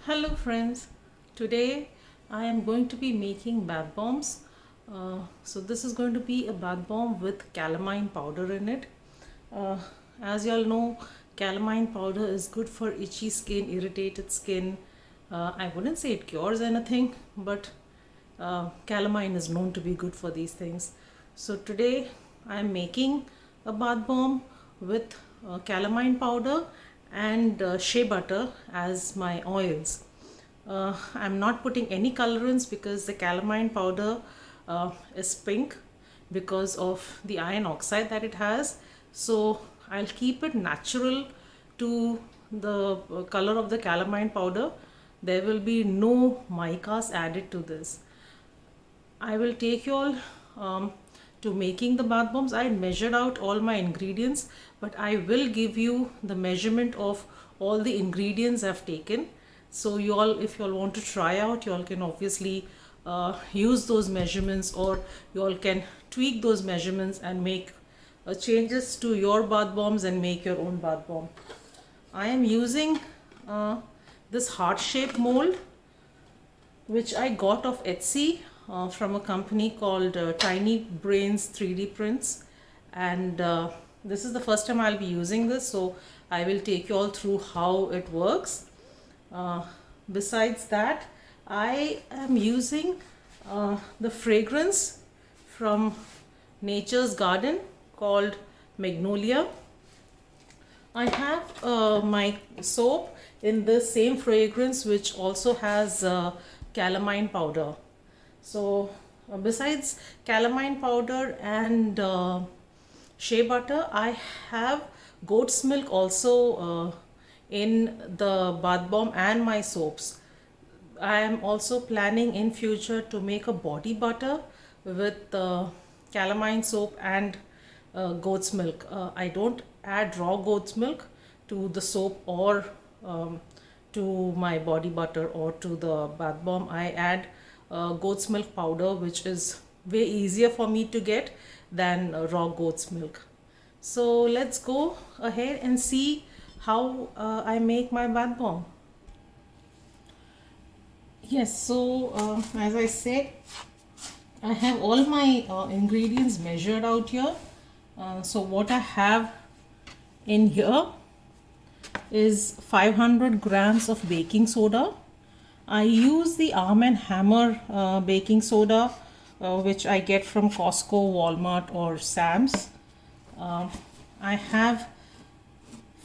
Hello friends, today I am going to be making bath bombs. So this is going to be a bath bomb with calamine powder in it. Uh, as you all know, calamine powder is good for itchy skin, irritated skin. I wouldn't say it cures anything, but calamine is known to be good for these things. So today I am making a bath bomb with calamine powder and shea butter as my oils. I'm not putting any colorants because the calamine powder is pink because of the iron oxide that it has. So I'll keep it natural to the color of the calamine powder. There will be no micas added to this. I will take you all to making the bath bombs. I measured out all my ingredients, but I will give you the measurement of all the ingredients I've taken. So you all, if you all want to try out, you all can obviously use those measurements, or you all can tweak those measurements and make changes to your bath bombs and make your own bath bomb. I am using this heart-shaped mold which I got off Etsy from a company called Tiny Brains 3D Prints, and this is the first time I'll be using this, so I will take you all through how it works. Besides that, I am using the fragrance from Nature's Garden called Magnolia. I have my soap in the same fragrance which also has calamine powder. So besides calamine powder and shea butter, I have goat's milk also in the bath bomb and my soaps. I am also planning in future to make a body butter with calamine soap and goat's milk. I don't add raw goat's milk to the soap or to my body butter or to the bath bomb. I add goat's milk powder, which is way easier for me to get than raw goat's milk. So let's go ahead and see how I make my bath bomb. Yes, so as I said, I have all my ingredients measured out here. So what I have in here is 500 grams of baking soda. I use the Arm & Hammer baking soda, which I get from Costco, Walmart or Sam's. I have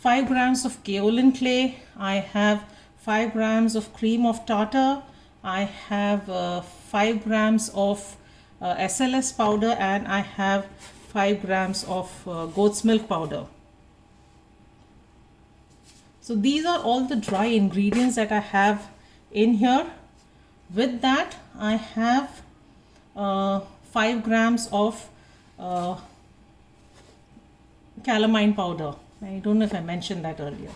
5 grams of kaolin clay. I have 5 grams of cream of tartar. I have 5 grams of SLS powder, and I have 5 grams of goat's milk powder. So these are all the dry ingredients that I have in here. With that, I have 5 grams of calamine powder. I don't know if I mentioned that earlier.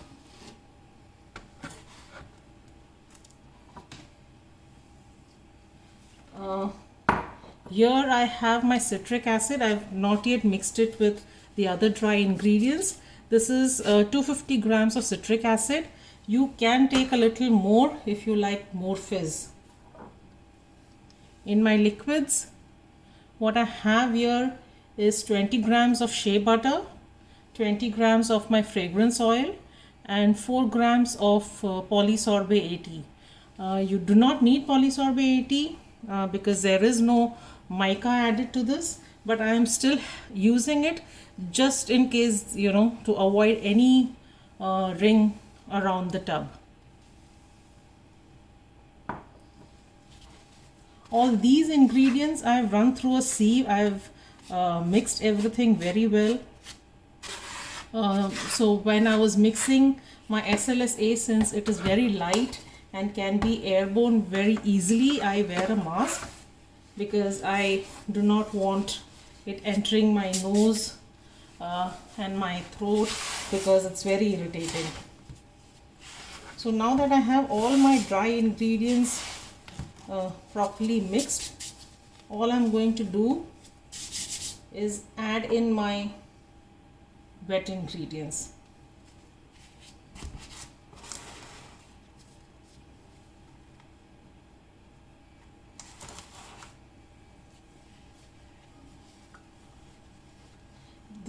Here I have my citric acid. I've not yet mixed it with the other dry ingredients. This is 250 grams of citric acid. You can take a little more if you like more fizz. In my liquids, what I have here is 20 grams of shea butter, 20 grams of my fragrance oil, and 4 grams of polysorbate 80. You do not need polysorbate 80 because there is no mica added to this, but I am still using it just in case, you know, to avoid any ring around the tub. All these ingredients I've run through a sieve. I've mixed everything very well. So when I was mixing my SLSA, since it is very light and can be airborne very easily, I wear a mask because I do not want it entering my nose and my throat because it's very irritating. So now that I have all my dry ingredients properly mixed, all I'm going to do is add in my wet ingredients.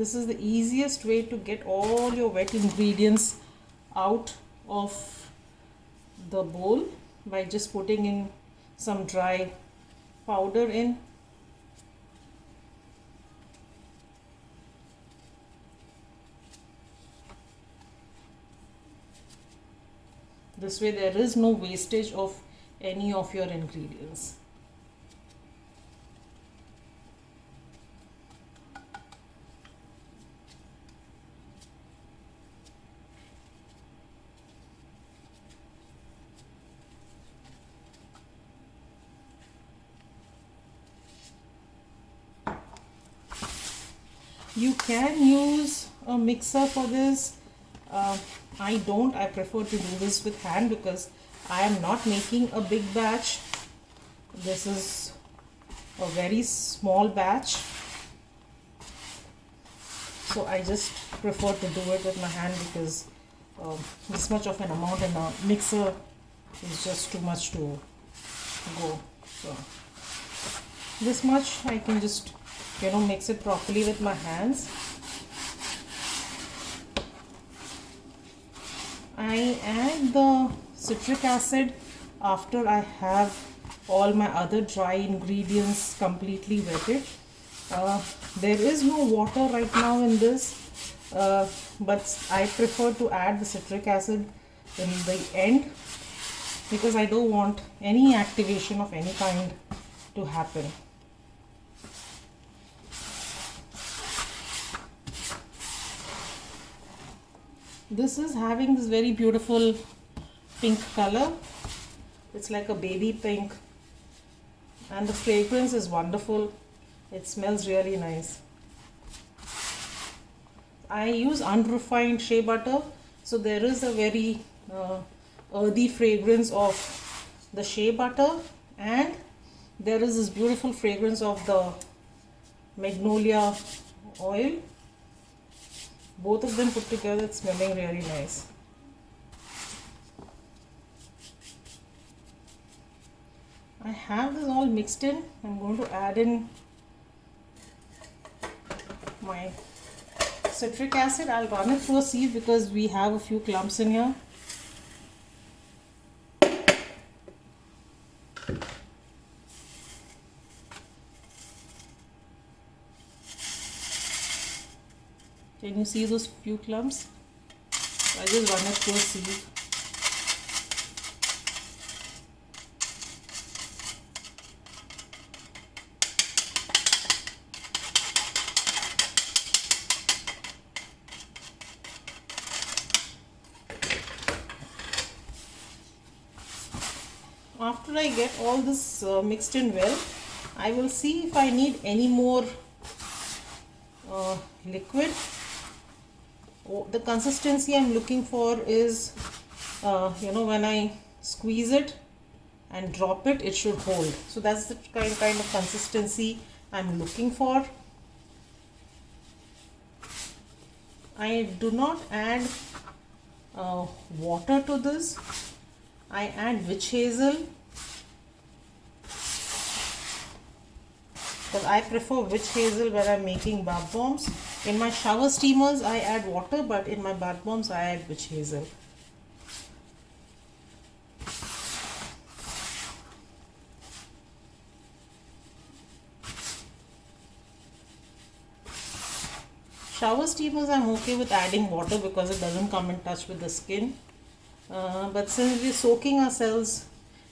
this is the easiest way to get all your wet ingredients out of the bowl, by just putting in some dry powder in. This way there is no wastage of any of your ingredients. You can use a mixer for this. I don't. I prefer to do this with hand because I am not making a big batch. This is a very small batch. So I just prefer to do it with my hand because this much of an amount in a mixer is just too much to go. So this much I can just mix it properly with my hands. I add the citric acid after I have all my other dry ingredients completely wetted. There is no water right now in this, but I prefer to add the citric acid in the end because I don't want any activation of any kind to happen. This is having this very beautiful pink color. It's like a baby pink, and the fragrance is wonderful. It smells really nice. I use unrefined shea butter, so there is a very earthy fragrance of the shea butter, and there is this beautiful fragrance of the magnolia oil. Both of them put together, it's smelling really nice. I have this all mixed in. I'm going to add in my citric acid. I'll run it through a sieve because we have a few clumps in here. Can you see those few clumps? I just run it through a sieve. After I get all this mixed in well, I will see if I need any more liquid. The consistency I'm looking for is, when I squeeze it and drop it, it should hold. So that's the kind of consistency I'm looking for. I do not add water to this. I add witch hazel because I prefer witch hazel when I'm making bath bombs. In my shower steamers I add water, but in my bath bombs I add witch hazel. Shower steamers I'm okay with adding water because it doesn't come in touch with the skin. But since we're soaking ourselves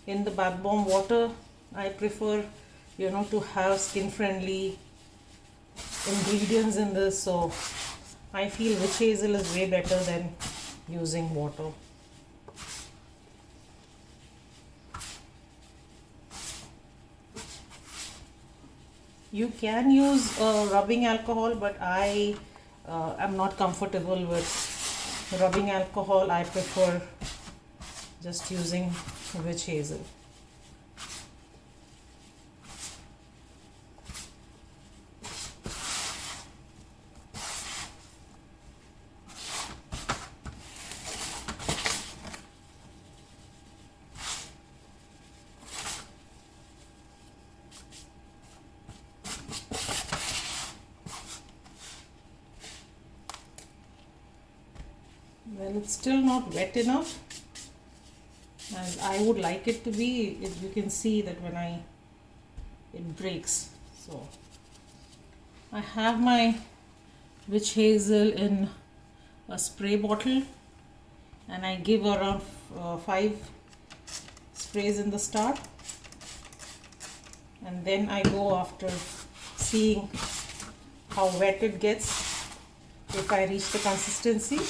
in the bath bomb water, I prefer to have skin friendly ingredients in this, so I feel witch hazel is way better than using water. You can use rubbing alcohol, but I am not comfortable with rubbing alcohol. I prefer just using witch hazel. Well, it's still not wet enough as I would like it to be. You can see that when it breaks. So I have my witch hazel in a spray bottle, and I give around 5 sprays in the start, and then I go after seeing how wet it gets. If I reach the consistency,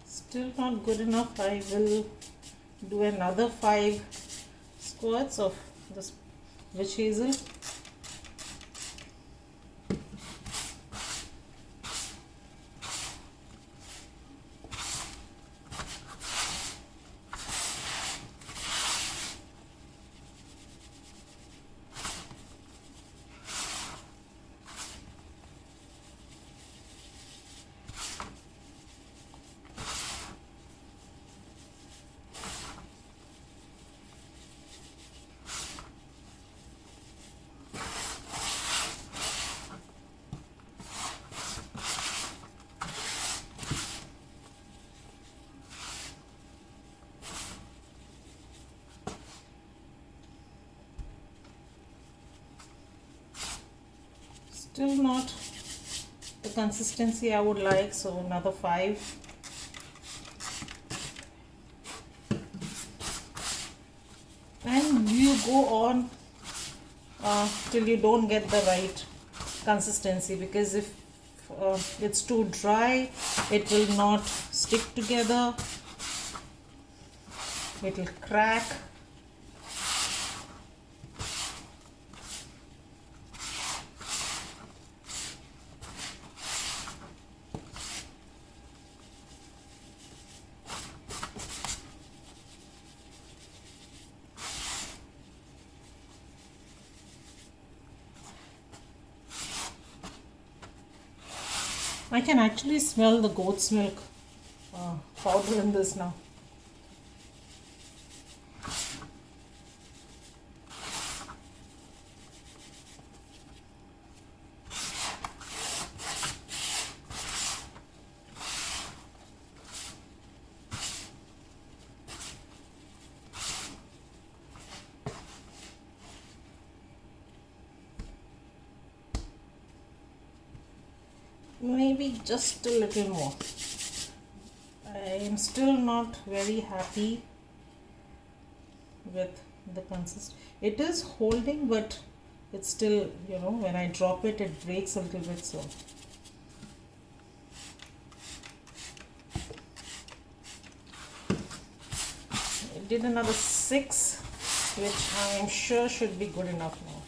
still not good enough. I will do another 5 squirts of this witch hazel. Still not the consistency I would like, so another 5. And you go on till you don't get the right consistency, because if it's too dry, it will not stick together, it will crack. I can actually smell the goat's milk powder in this now. Maybe just a little more. I am still not very happy with the consistency. It is holding, but it's still, when I drop it, it breaks a little bit. So I did another 6, which I am sure should be good enough now.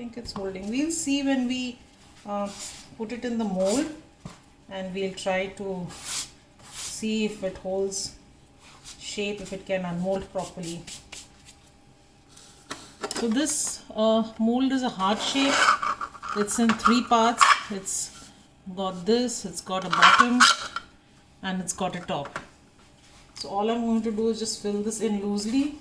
think it's holding. We'll see when we put it in the mold, and we'll try to see if it holds shape, if it can unmold properly. So this mold is a heart shape. It's in 3 parts. It's got this, it's got a bottom, and it's got a top. So all I'm going to do is just fill this in loosely.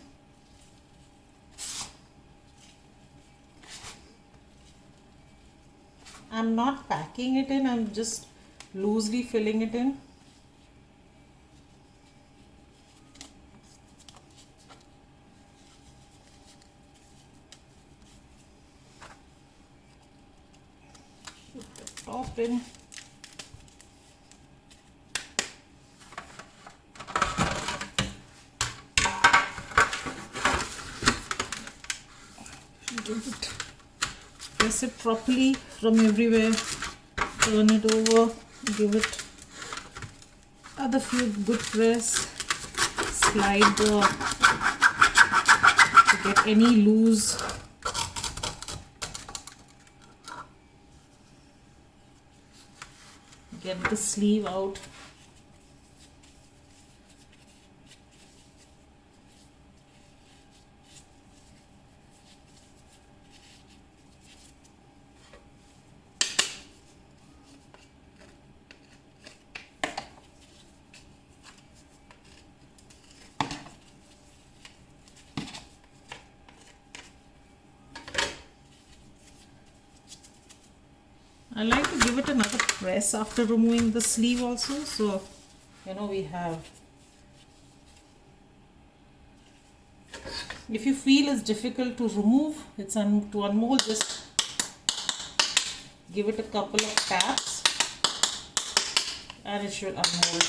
I'm not packing it in, I'm just loosely filling it in. Put the top in. Press it properly from everywhere, turn it over, give it another few good press, slide to get any loose. Get the sleeve out. I like to give it another press after removing the sleeve also, so we have. If you feel it's difficult to remove, to unmold, just give it a couple of taps and it should unmold.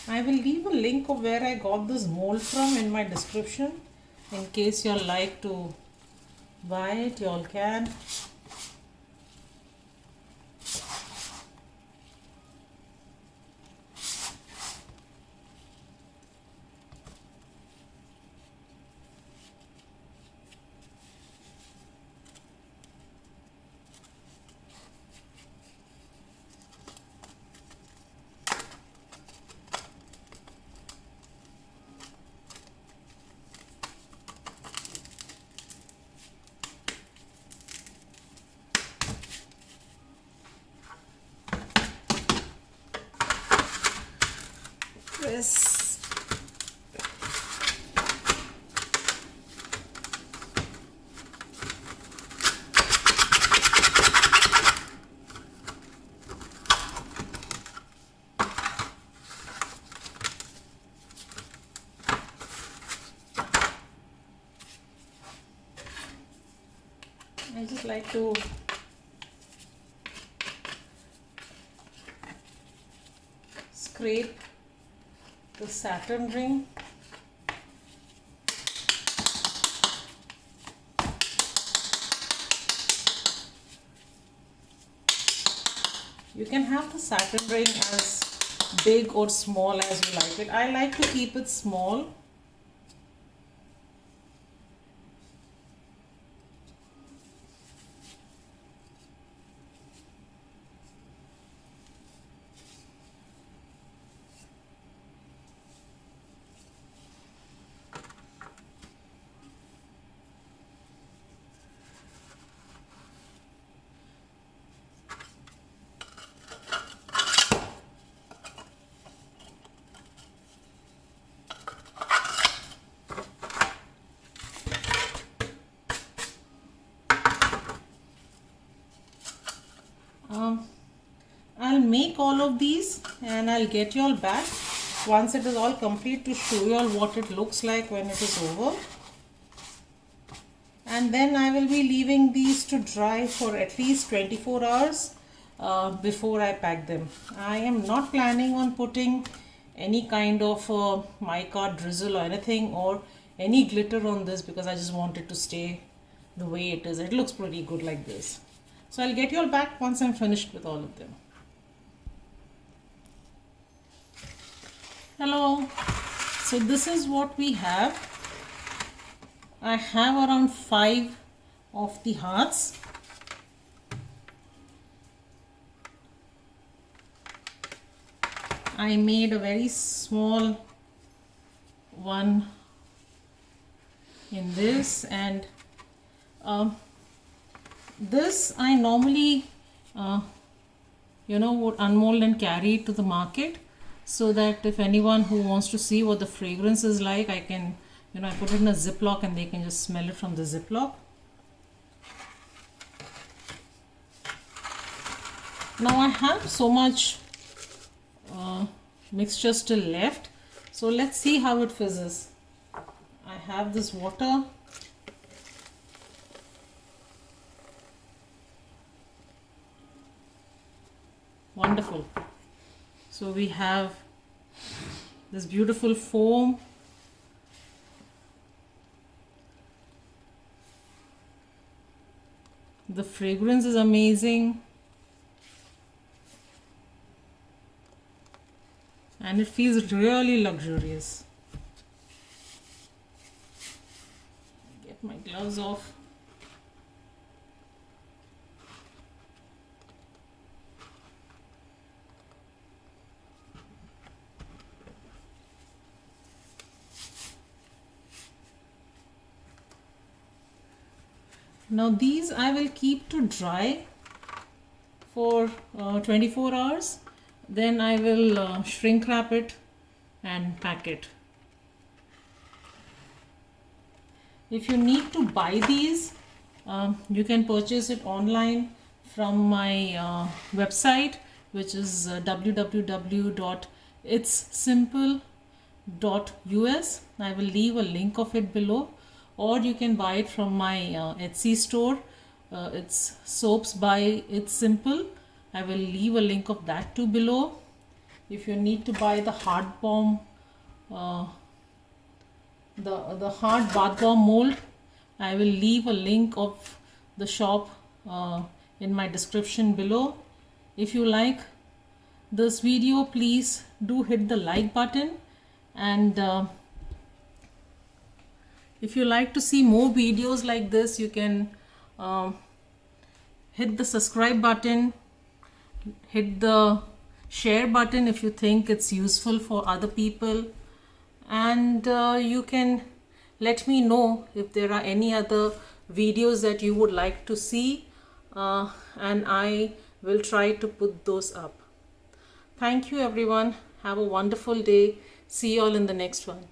I will leave a link of where I got this mold from in my description. In case you all like to buy it, you all can. Press. I just like to scrape the satin ring. You can have the satin ring as big or small as you like it. I like to keep it small. all of these and I'll get you all back once it is all complete to show you all what it looks like when it is over. And then I will be leaving these to dry for at least 24 hours before I pack them. I am not planning on putting any kind of mica drizzle or anything or any glitter on this because I just want it to stay the way it is. It looks pretty good like this. So I'll get you all back once I'm finished with all of them. Hello. So this is what we have. I have around 5 of the hearts. I made a very small one in this, and this I normally would unmold and carry it to the market so that if anyone who wants to see what the fragrance is like, I can I put it in a Ziploc and they can just smell it from the Ziploc. Now I have so much mixture still left, so let's see how it fizzes. I have this water. Wonderful. So we have this beautiful foam. The fragrance is amazing. And it feels really luxurious. Get my gloves off. Now these I will keep to dry for 24 hours. Then I will shrink wrap it and pack it. If you need to buy these, you can purchase it online from my website, which is www.itssimple.us. I will leave a link of it below, or you can buy it from my Etsy store. It's SoapsbyItsSimple. I will leave a link of that too below. If you need to buy the hard bomb, the hard bath bomb mold, I will leave a link of the shop in my description below. If you like this video, please do hit the like button, and if you like to see more videos like this, you can hit the subscribe button. Hit the share button if you think it's useful for other people, and you can let me know if there are any other videos that you would like to see, and I will try to put those up. Thank you everyone. Have a wonderful day. See you all in the next one.